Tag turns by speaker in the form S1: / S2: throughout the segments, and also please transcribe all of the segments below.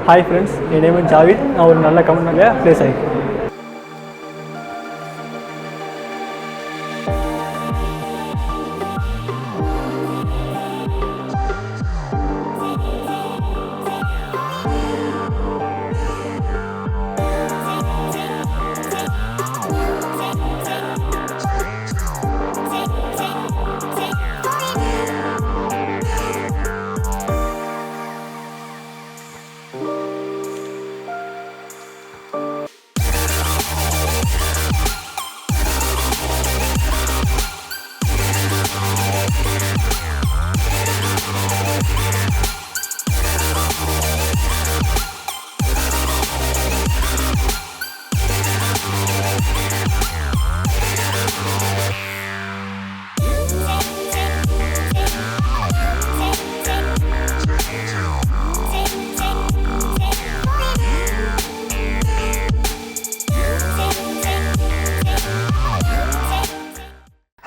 S1: Hi friends, my name is Javed. நான் ஒரு நல்ல கம்பெனில ப்ளேஸ் ஆகிருக்கேன்.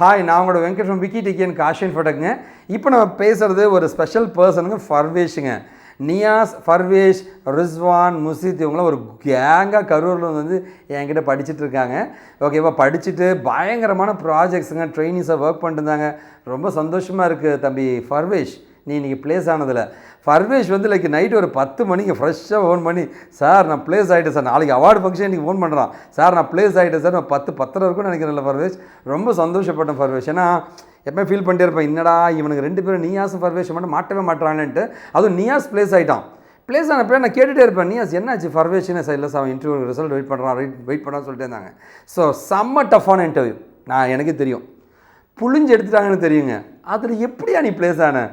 S2: ஹாய், நான் உங்களோட Venkat from Wikitech and Kaashiv InfoTech. இப்போ நம்ம பேசுகிறது ஒரு ஸ்பெஷல் பர்சனுங்க, ஃபர்வேஷுங்க. நியாஸ், ஃபர்வேஷ், ரிஸ்வான், முசித் இவங்களாம் ஒரு கேங்காக கரூரில் வந்து என்கிட்ட படிச்சுட்டு இருக்காங்க. ஓகேவா, படிச்சுட்டு பயங்கரமான ப்ராஜெக்ட்ஸுங்க, ட்ரைனிங்ஸாக ஒர்க் பண்ணிட்டுருந்தாங்க. ரொம்ப சந்தோஷமாக இருக்குது தம்பி ஃபர்வேஷ், நீ இன்றைக்கி ப்ளேஸ் ஆனதில். ஃபர்வேஷ் வந்து லைக் நைட்டு ஒரு 10 மணிக்கு ஃப்ரெஷ்ஷாக ஃபோன் பண்ணி, சார் நான் ப்ளேஸ் ஆகிட்டேன் சார், நாளைக்கு அவார்டு ஃபங்க்ஷன் இன்றைக்கி ஃபோன் பண்ணுறான் சார், நான் ப்ளேஸ் ஆகிட்டேன் சார், நான் 10:10 இருக்குன்னு நினைக்கிறேன்ல ஃபர்வேஷ். ரொம்ப சந்தோஷப்பட்டேன் ஃபர்வேஷ். ஏன்னா எப்போயும் ஃபீல் பண்ணிட்டே இருப்பேன், என்னடா இவனுக்கு 2 பேரும் நியாஸும் ஃபர்வேஷ் மட்டும் மாட்டவே மாட்டாங்கன்ட்டு. அதுவும் நியாஸ் ப்ளேஸ் ஆகிட்டான். ப்ளேஸ் ஆனப்போ நான் கேட்டுகிட்டே இருப்பேன், நியாஸ் என்னாச்சு ஃபர்வேஷ்னு. சார் இல்லை சார், அவன் இன்டர்வியூ ரிசல்ட் வெயிட் பண்ணுறான்னு சொல்லிட்டே இருந்தாங்க. ஸோ செம்ம டஃப்பான இன்டர்வியூ, எனக்கு தெரியும், புளிஞ்சு எடுத்துட்டாங்கன்னு தெரியுங்க. அதில் எப்படியா நீ ப்ளேஸ் ஆன?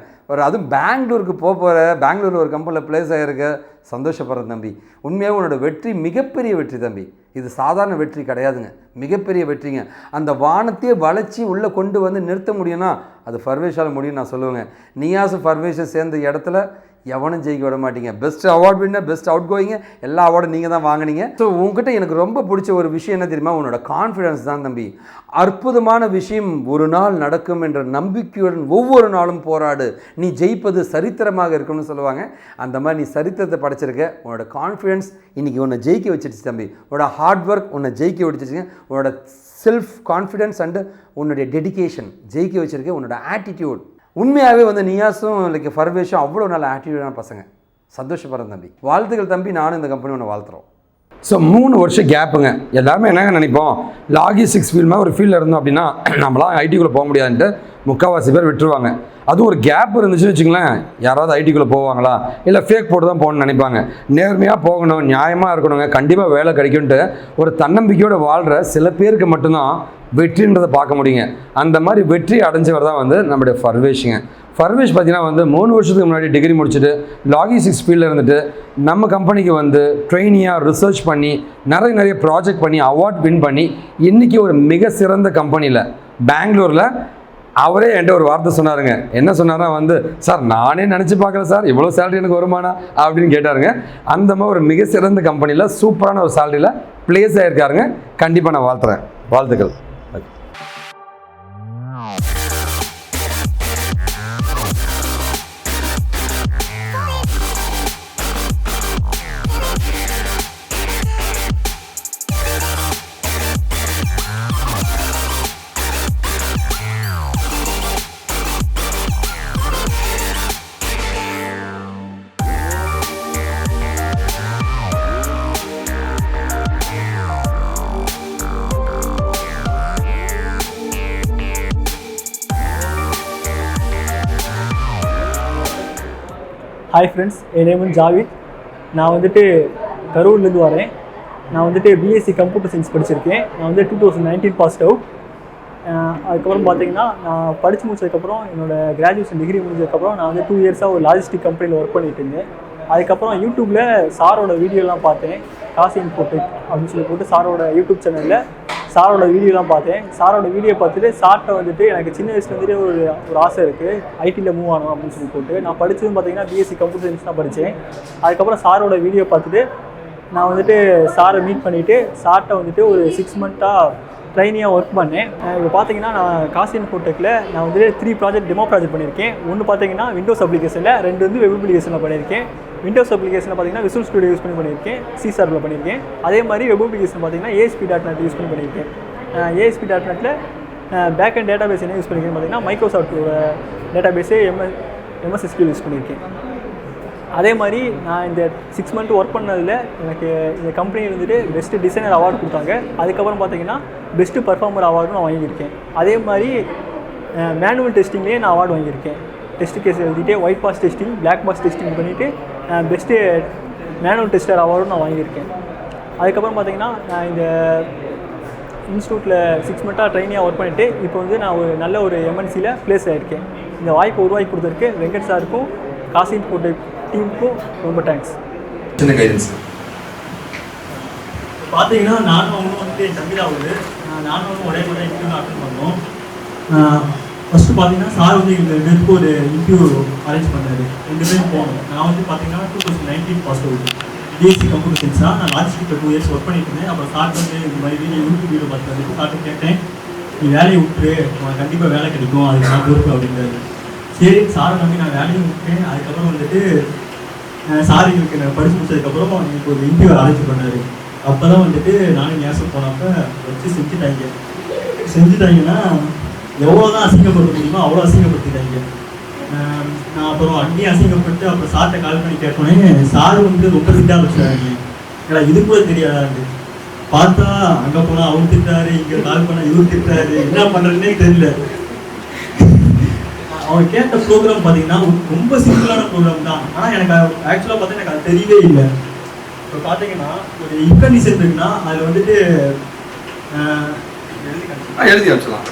S2: அதுவும் பெங்களூருக்கு போகிற, பெங்களூரில் ஒரு கம்பெனியில் ப்ளேஸ் ஆகிருக்க, சந்தோஷப்படுறேன் தம்பி. உண்மையாக உன்னோட வெற்றி மிகப்பெரிய வெற்றி தம்பி. இது சாதாரண வெற்றி கிடையாதுங்க, மிகப்பெரிய வெற்றிங்க. அந்த வானத்தையே வளைச்சி உள்ளே கொண்டு வந்து நிறுத்த முடியும்னா அது ஃபர்வேஷால் முடியும் நான் சொல்லுவேங்க. நியாஸும் ஃபர்வேஷும் சேர்ந்த இடத்துல எவனும் ஜெயிக்க விட மாட்டீங்க. Best award winner, best out கோயிங்க, எல்லா அவார்டும் நீங்கள் தான் வாங்கினீங்க. ஸோ உங்ககிட்ட எனக்கு ரொம்ப பிடிச்ச ஒரு விஷயம் என்ன தெரியுமா? உன்னோட கான்ஃபிடன்ஸ் தான் தம்பி. அற்புதமான விஷயம் ஒரு நாள் நடக்கும் என்ற நம்பிக்கையுடன் ஒவ்வொரு நாளும் போராடு, நீ ஜெயிப்பது சரித்திரமாக இருக்கும்னு சொல்லுவாங்க. அந்த மாதிரி நீ சரித்திரத்தை படைச்சிருக்க. உன்னோட கான்ஃபிடன்ஸ் இன்றைக்கி உன்னை ஜெயிக்க வச்சிருச்சு தம்பி. உன்னோட ஹார்ட் ஒர்க் உன்னை ஜெயிக்க வச்சிருச்சுங்க. உன்னோட செல்ஃப் கான்ஃபிடன்ஸ் அண்டு உன்னுடைய டெடிகேஷன் ஜெயிக்க வச்சிருக்க. உன்னோட ஆட்டிடியூட் உண்மையாகவே வந்து நியாஸும் லைக் ஃபர்வேஷும் அவ்வளோ நல்ல ஆட்டிடியூடான பசங்க. சந்தோஷப்படுறேன் தம்பி, வாழ்த்துக்கள் தம்பி. நானும் இந்த கம்பெனி ஒன்று வாழ்த்துறோம். ஸோ 3 வருஷம் கேப்புங்க. எல்லாருமே என்னங்க நினைப்போம், லாகிஸ்டிக்ஸ் ஃபீல்டு ஒரு ஃபீல்டில் இருந்தோம் அப்படின்னா நம்மளாம் ஐடிக்குள்ளே போக முடியாதுன்ட்டு முக்கால்வாசி பேர் விட்டுருவாங்க. அதுவும் ஒரு கேப் இருந்துச்சுன்னு வச்சுங்களேன், யாராவது ஐடிக்குள்ளே போவாங்களா, இல்லை ஃபேக் போட்டு தான் போகணும்னு நினைப்பாங்க. நேர்மையாக போகணும், நியாயமாக இருக்கணுங்க, கண்டிப்பாக வேலை கிடைக்கும்ன்ட்டு ஒரு தன்னம்பிக்கையோடு வாழ்கிற சில பேருக்கு மட்டும்தான் வெற்றின்றதை பார்க்க முடியுங்க. அந்த மாதிரி வெற்றி அடைஞ்சவர் தான் வந்து நம்முடைய ஃபர்வேஷுங்க. ஃபர்வேஷ் பார்த்தீங்கன்னா வந்து 3 வருஷத்துக்கு முன்னாடி டிகிரி முடிச்சுட்டு லாகிஸ்டிக்ஸ் ஃபீல்டில் இருந்துட்டு நம்ம கம்பெனிக்கு வந்து ட்ரெயினியாக ரிசர்ச் பண்ணி நிறைய ப்ராஜெக்ட் பண்ணி அவார்ட் வின் பண்ணி இன்றைக்கி ஒரு மிக சிறந்த கம்பெனியில் பெங்களூரில் அவரே என்கிட்ட ஒரு வார்த்தை சொன்னாருங்க. என்ன சொன்னார்னா வந்து, சார் நானே நினச்சி பார்க்கல சார், இவ்வளோ சேலரி எனக்கு வருமானா அப்படின்னு கேட்டாருங்க. அந்த மாதிரி ஒரு மிக சிறந்த கம்பெனியில் சூப்பரான ஒரு சேலரியில் ப்ளேஸ் ஆகிருக்காருங்க. கண்டிப்பாக நான் வாழ்த்துறேன். வாழ்த்துக்கள்.
S1: ஹாய் ஃப்ரெண்ட்ஸ், என் நேம் ஜாவித். நான் வந்துட்டு கரூர்லேருந்து வரேன். நான் வந்துட்டு பிஎஸ்சி கம்ப்யூட்டர் சயின்ஸ் படிச்சிருக்கேன். நான் வந்து 2019 பாஸ்ட் அவுட். அதுக்கப்புறம் பார்த்தீங்கன்னா நான் படித்து முடிச்சதுக்கப்புறம் என்னோடய கிராஜுவேஷன் டிகிரி முடிஞ்சதுக்கப்புறம் நான் வந்து 2 இயர்ஸாக ஒரு லாஜிஸ்டிக் கம்பெனியில் ஒர்க் பண்ணிட்டு இருந்தேன். அதுக்கப்புறம் யூடியூப்பில் சாரோட வீடியோலாம் பார்த்தேன். Kaashiv InfoTech அப்படின்னு சொல்லி போட்டு சாரோட யூடியூப் சேனலில் சாரோட வீடியோலாம் பார்த்தேன். சாரோட வீடியோ பார்த்துட்டு சார்ட்ட வந்துட்டு எனக்கு சின்ன வயசுல வந்துட்டு ஒரு ஆசை இருக்குது, ஐடியில் மூவ் ஆகணும் அப்படின்னு சொல்லி போட்டு. நான் படித்ததும் பார்த்தீங்கன்னா பிஎஸ்சி கம்ப்யூட்டர் சயின்ஸ் தான் படித்தேன். அதுக்கப்புறம் சாரோட வீடியோ பார்த்துட்டு நான் வந்துட்டு சாரை மீட் பண்ணிவிட்டு சார்ட்ட வந்துட்டு ஒரு 6 மந்த்தாக ட்ரைனியாக ஒர்க் பண்ணேன். இப்போ பார்த்தீங்கன்னா நான் காசி இன்ஃபோடெக்கில் நான் வந்து 3 ப்ராஜெக்ட் டெமோ ப்ராஜெக்ட் பண்ணியிருக்கேன். ஒன்று பார்த்தீங்கன்னா விண்டோஸ் அப்ளிகேஷனில், 2 வந்து வெப் அப்ளிகேஷனில் பண்ணியிருக்கேன். விண்டோஸ் அப்ளிகேஷனில் பார்த்தீங்கன்னா விசுவல் ஸ்டுடியோ யூஸ் பண்ணி பண்ணியிருக்கேன், C# பண்ணியிருக்கேன். அதே மாதிரி வெப் அப்ளிகேஷன் பார்த்தீங்கன்னா ASP.NET யூஸ் பண்ணி பண்ணியிருக்கேன். ASP.NEட்டில் பேக் அண்ட் டேட்டா பேஸ் என்ன யூஸ் பண்ணியிருக்கேன்னு பார்த்தீங்கன்னா மைக்ரோசாஃப்டோட டேட்டா பேஸே MS SQL யூஸ் பண்ணியிருக்கேன். அதே மாதிரி நான் இந்த 6 மந்த் ஒர்க் பண்ணதில் எனக்கு இந்த கம்பெனியில் வந்துட்டு பெஸ்ட்டு டிசைனர் அவார்டு கொடுத்தாங்க. அதுக்கப்புறம் பார்த்தீங்கன்னா பெஸ்ட்டு பர்ஃபார்மர் அவார்டும் நான் வாங்கியிருக்கேன். அதே மாதிரி மேனுவல் டெஸ்டிங்லேயே நான் அவார்டு வாங்கியிருக்கேன். டெஸ்ட் கேஸ் எழுதிட்டு white box testing, black box testing பண்ணிவிட்டு பெஸ்ட்டு மேனுவல் டெஸ்டர் அவார்டும் நான் வாங்கியிருக்கேன். அதுக்கப்புறம் பார்த்தீங்கன்னா நான் இந்த இன்ஸ்டியூட்டில் 6 மந்த்தாக ட்ரைனியாக ஒர்க் பண்ணிவிட்டு இப்போ வந்து நான் ஒரு நல்ல ஒரு MNCயில் ப்ளேஸ் ஆகிருக்கேன். இந்த வாய்ப்பை உருவாக்கி கொடுத்துருக்கு வெங்கட் சாருக்கும் காசி இன்ஃபோடெக் டீமுக்கும் ரொம்ப தேங்க்ஸ்.
S2: சின்ன கைடன்ஸ்
S1: பார்த்தீங்கன்னா நானும் வந்துட்டு என் தம்பி தான் ஆகுது. நானும் ஒரே மாதிரி இன்டர்வியூ அட்டன் பண்ணோம். ஃபஸ்ட்டு பார்த்தீங்கன்னா சார் வந்து எங்கள் 2 பேருக்கு ஒரு இன்டர்வியூ அரேஞ்ச் பண்ணார். 2 பேரும் போனோம். நான் வந்து பார்த்தீங்கன்னா 2019 pass out BSc computer science தான். நான் லாஜிஸ்டிக்கில் 2 இயர்ஸ் ஒர்க் பண்ணிட்டு இருந்தேன். அப்புறம் சார் வந்து இந்த மாதிரி யூடியூப் வீடியோ பார்த்து சார்ட்டு கேட்டேன், நீ வேலையை விட்டுரு, உனக்கு கண்டிப்பாக வேலை கிடைக்கும், அதுக்கு நான் பொறுப்பு அப்படின்றாரு. சரி சாரை நம்பி நான் வேலையும் விட்டேன். அதுக்கப்புறம் வந்துட்டு சார் எங்களுக்கு நான் படிச்சு முடிச்சதுக்கப்புறம் எனக்கு ஒரு இன்டர்வியூ அரேஞ்ச் பண்ணார். அப்போ தான் வந்துட்டு நானும் நேசம் போனப்போ வச்சு செஞ்சுட்டாங்கன்னா எவ்வளோ தான் அசிங்கப்படுத்த முடியுமோ அவ்வளோ அசிங்கப்படுத்திட்டாங்க. நான் அப்புறம் அங்கேயும் அசிங்கப்பட்டு அப்புறம் சார்கிட்ட கால் பண்ணி கேட்போனே சார் வந்து ரொம்ப திட்டாக வச்சுருக்காங்க. ஏன்னா இது கூட தெரியாது. பார்த்தா அங்கே போனால் அவர் திட்டாரு, இங்கே கால் பண்ணால் இவர் திட்டாரு, என்ன பண்ணுறதுனே தெரியல. அவன் கேட்ட ப்ரோக்ராம் பார்த்தீங்கன்னா ரொம்ப சிம்பிளான ப்ரோக்ராம் தான். ஆனால் எனக்கு ஆக்சுவலாக பார்த்தா எனக்கு அது தெரியவே இல்லை. இப்போ பார்த்தீங்கன்னா ஒரு இன்கண்டிஷன் இருக்குன்னா அதில் வந்துட்டு
S2: எழுதி வச்சலாம்.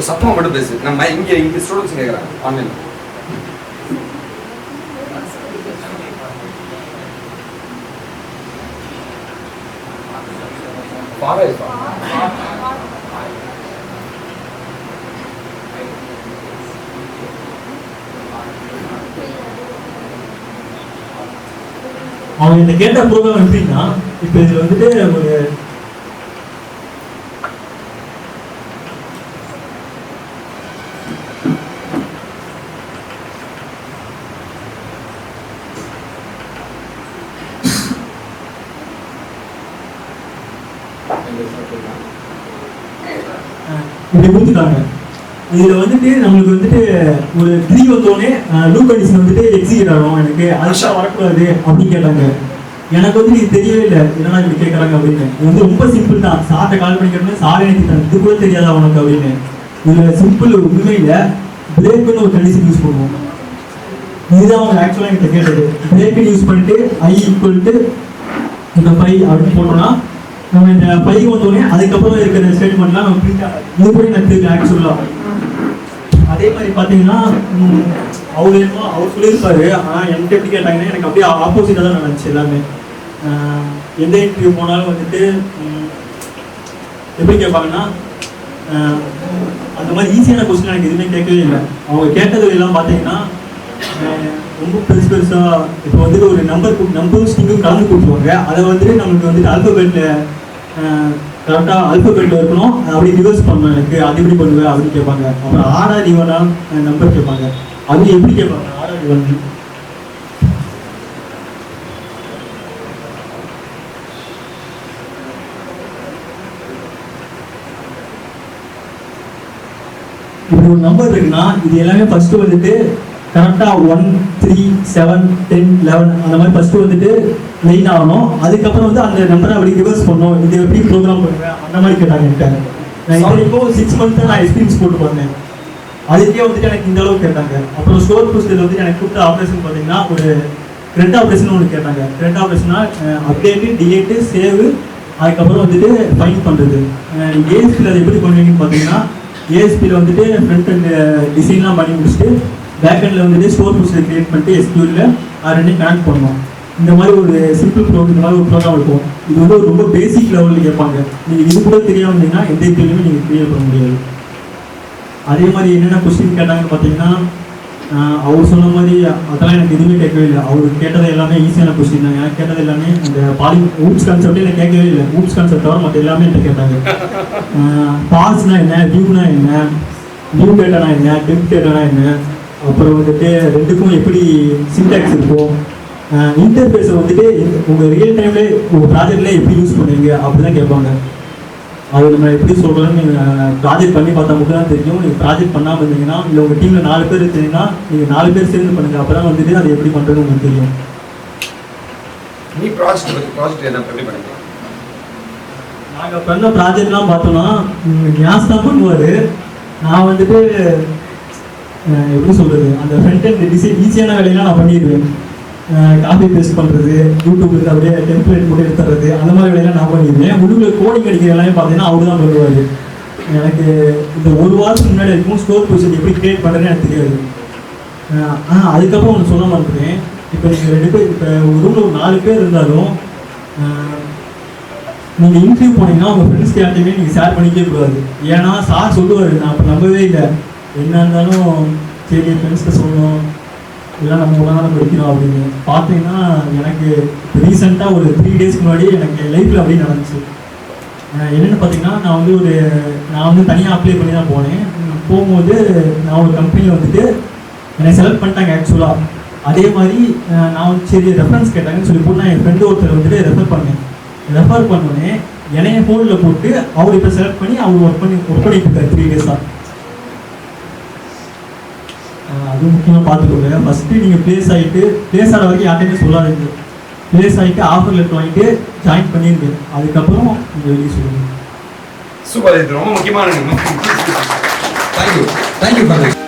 S2: சத்தமாக மட்டும் பேசு. நம்ம இங்கே ஸ்டூடெண்ட்ஸ் கேட்குறாங்க ஆன்லைன்.
S1: அவங்க இந்த கேட்ட ப்ரோக்ராம் எப்படின்னா, இப்போ இதில் வந்துட்டு ஒரு இப்படி கொடுத்துட்டாங்க. இதில் வந்துட்டு நம்மளுக்கு வந்துட்டு ஒரு 3 வந்தோடனே லூப் கண்டிஷன் வந்துட்டு எக்ஸிக்யூட் ஆகும். எனக்கு அதுதான் வரக்கூடாது அப்படின்னு கேட்டாங்க. எனக்கு வந்து இது தெரியவே இல்லை, என்னன்னா இப்படி கேட்குறாங்க அப்படின்னு. இது வந்து ரொம்ப சிம்பிள் தான். சார்ட்ட கால் பண்ணி கேட்டோம்னா சாரே நினைக்கிட்டாங்க, இது கூட தெரியாதா உனக்கு அப்படின்னு. இதில் சிம்பிள் உண்மையில் பிரேக்குன்னு ஒரு கண்டிஷன் யூஸ் பண்ணுவோம். இதுதான் அவங்க ஆக்சுவலாக என்கிட்ட கேட்டது. பிரேக்குன்னு யூஸ் பண்ணிட்டு I = இந்த 5 அப்படின்னு போட்டோம்னா நம்ம இந்த 5 வந்தோடனே அதுக்கப்புறம் இருக்கிற ஸ்டேட்மெண்ட்லாம் நம்ம பிரிண்ட் இது கூட எனக்கு தெரியல ஆக்சுவலாக. அதே மாதிரி பார்த்தீங்கன்னா அவர் சொல்லியிருப்பாரு. ஆனால் என்கிட்ட எப்படி கேட்டாங்கன்னா எனக்கு அப்படியே ஆப்போசிட்டாக தான் நடந்துச்சு எல்லாமே. எந்த இன்டர்வியூ போனாலும் வந்துட்டு எப்படி கேட்பாங்கன்னா அந்த மாதிரி ஈஸியான கொஸ்டின் எனக்கு எதுவுமே கேட்கவே இல்லை. அவங்க கேட்டது எல்லாம் பார்த்தீங்கன்னா ரொம்ப பெருசாக இப்போ வந்துட்டு ஒரு நம்பர் ஸ்டிங்கும் கலந்து கொடுத்துருவாங்க. அதை வந்துட்டு நம்மளுக்கு வந்துட்டு ஆல்பபெட்டில் கரெக்டாக ஆல்பபெட்டில் இருக்கணும், அப்படி ரிவர்ஸ் பண்ணணும். எனக்கு அது எப்படி பண்ணுவேன் அப்படின்னு கேட்பாங்க. அப்புறம் ஆர்ஆர் ஈவனா நம்பர் கேட்பாங்க. அது எப்படி கேட்பாங்க ஆர்ஆர் ஈவன். இப்படி ஒரு நம்பர் இருக்குன்னா இது எல்லாமே ஃபர்ஸ்ட் வந்துட்டு கரெக்டாக 1, 3, 7, 10, 11 அந்த மாதிரி ஃபஸ்ட்டு வந்துட்டு மெயின் ஆகணும். அதுக்கப்புறம் வந்து அந்த நம்பரை அப்படி ரிவர்ஸ் பண்ணணும். இது எப்படி ப்ரோக்ராம் பண்ணுவேன் அந்த மாதிரி கேட்டாங்க என்கிட்ட. நான் இப்போ 6 மந்த்ஸ் நான் எக்ஸ்பீரியன்ஸ் போட்டு பார்த்தேன். அதுக்கே வந்துட்டு எனக்கு இந்த அளவுக்கு கேட்டாங்க. அப்புறம் ஸ்டோர் ப்ரொசீஜர் வந்துட்டு எனக்கு கொடுத்த ஆப்ரேஷன் பார்த்தீங்கன்னா ஒரு த்ரெட் ஆப்ரேஷன் ஒன்று கேட்டாங்க. த்ரெட் ஆப்ரேஷனா அப்டேட்டு, டிலேட்டு, சேவு, அதுக்கப்புறம் வந்துட்டு ஃபைன் பண்ணுறது. ஏஎஸ்பியில் அதை எப்படி பண்ணுவீங்கன்னு பார்த்தீங்கன்னா ஏஎஸ்பியில் வந்துட்டு ஃப்ரண்ட் அண்ட் டிசைன்லாம் பண்ணி முடிச்சுட்டு பேக்கெண்டில் வந்துட்டு ஸ்டோர் ப்ரொசீஜர் கிரியேட் பண்ணிட்டு SQL ரெண்டையும் கனெக்ட் பண்ணணும். இந்த மாதிரி ஒரு சிம்பிள் இந்த மாதிரி ஒரு ப்ரோக்ராம் இருக்கும். இது வந்து ஒரு ரொம்ப பேசிக் லெவலில் கேட்பாங்க. நீங்கள் இது கூட தெரியாமல் இருந்தீங்கன்னா எந்த கேள்வியுமே நீங்கள் கிளியர் பண்ண முடியாது. அதே மாதிரி என்னென்ன கொஸ்டின் கேட்டாங்கன்னு பார்த்தீங்கன்னா அவர் சொன்ன மாதிரி அதெல்லாம் எனக்கு எதுவுமே கேட்கவே இல்லை. அவர் கேட்டது எல்லாமே ஈஸியான கொஸ்டின் தான். எனக்கு கேட்டது எல்லாமே இந்த ஊப்ஸ் கான்செப்டே எனக்கு கேட்கவே இல்லை. ஊப்ஸ் கான்செப்ட் தவிர மற்ற எல்லாமே என்கிட்ட கேட்டாங்க. பாஸ்னா என்ன, வியூனா என்ன, நியூ டேட்டானா என்ன, டெம்ப் டேட்டானா என்ன, அப்புறம் வந்துட்டு ரெண்டுக்கும் எப்படி சின்டாக்ஸ் இருக்கும், இன்டர்ஃபேஸை வந்துட்டு உங்கள் ரியல் டைம்லேயே உங்கள் ப்ராஜெக்ட்லேயே எப்படி யூஸ் பண்ணுவீங்க அப்படி தான் கேட்பாங்க. அது நம்ம எப்படி சொல்கிறோன்னு நீங்கள் ப்ராஜெக்ட் பண்ணி பார்த்தா மட்டும் தான் தெரியும். நீங்கள் ப்ராஜெக்ட் பண்ணாமல் இருந்தீங்கன்னா இல்லை உங்கள் டீமில் 4 பேர் இருந்தீங்கன்னா நீங்கள் 4 பேர் சேர்ந்து பண்ணுங்கள். அப்போ தான் வந்துட்டு அது எப்படி பண்ணுறதுன்னு உங்களுக்கு தெரியும்.
S2: நீ ப்ராஜெக்ட் என்ன எப்படி பண்ணுங்க?
S1: நாங்கள் பண்ண ப்ராஜெக்ட்லாம் பார்த்தோன்னா நியாஸ் தான் பண்ணுவார். நான் வந்துட்டு எப்படி சொல்கிறது, அந்த ஃப்ரண்ட் அண்ட் டிசைன் ஈஸியான வேலையெல்லாம் நான் பண்ணிடுவேன். காப்பி பேஸ்ட் பண்ணுறது, யூடியூப்லேருந்து அப்படியே டெம்ப்ளேட் போட்டு எடுத்துறது, அந்த மாதிரி வேலையெல்லாம் நான் பண்ணிடுவேன். உள்ளுக்குள்ள கோடிங் அடிக்கிற எல்லாமே பார்த்தீங்கன்னா அவர் தான் பண்ணுவார். எனக்கு இந்த ஒரு வாரத்துக்கு முன்னாடி இருக்கும் ஸ்டோர் ப்ரொசீஜர் எப்படி கிரியேட் பண்ணுறதுன்னு எனக்கு தெரியாது. அதுக்கப்புறம் ஒன்று சொல்ல மாட்டேன். இப்போ நீங்கள் 2 பேர், இப்போ ஒரு ரூமில் ஒரு 4 பேர் இருந்தாலும் நீங்கள் இன்டர்வியூ போனீங்கன்னா உங்கள் ஃப்ரெண்ட்ஸ்க்கு யார்ட்டையுமே நீங்கள் ஷேர் பண்ணிக்கவே கூடாது. ஏன்னா சார் சொல்லுவார், நான் இப்போ நம்பவே இல்லை, என்ன இருந்தாலும் சரி ஃப்ரெண்ட்ஸ்க்கு சொல்லணும், இதெல்லாம் நம்ம ஒன்றா தான் படிக்கிறோம் அப்படின்னு. பார்த்தீங்கன்னா எனக்கு ரீசெண்டாக ஒரு 3 டேஸ்க்கு முன்னாடி எனக்கு லைஃப்பில் அப்படியே நடந்துச்சு. என்னென்னு பார்த்தீங்கன்னா நான் வந்து தனியாக அப்ளை பண்ணி தான் போனேன். போகும்போது நான் ஒரு கம்பெனியில் வந்துட்டு என்னை செலக்ட் பண்ணிட்டாங்க ஆக்சுவலாக. அதே மாதிரி நான் வந்து சரி ரெஃபரன்ஸ் கேட்டாங்கன்னு சொல்லி போட்டு நான் என் ஃப்ரெண்டு ஒருத்தர் வந்துட்டு ரெஃபர் பண்ணோன்னே என்னைய ஃபோனில் போட்டு அவர் இப்போ செலக்ட் பண்ணி அவர் ஒர்க் பண்ணிட்டு இருக்காரு 3 டேஸாக. அது முக்கியமாக பார்த்துக்கோங்க. ஃபஸ்ட்டு நீங்கள் ப்ளேஸ் ஆகிற வரைக்கும் யார்ட்டையுமே சொல்லாதீங்க. ப்ளேஸ் ஆகிட்டு ஆஃபர் லெட்டர் வாங்கிட்டு ஜாயின் பண்ணிடுங்க. அதுக்கப்புறம் நீங்கள் வெளியே சொல்லுங்கள்.
S2: சூப்பர், இது ரொம்ப முக்கியமான. Thank you for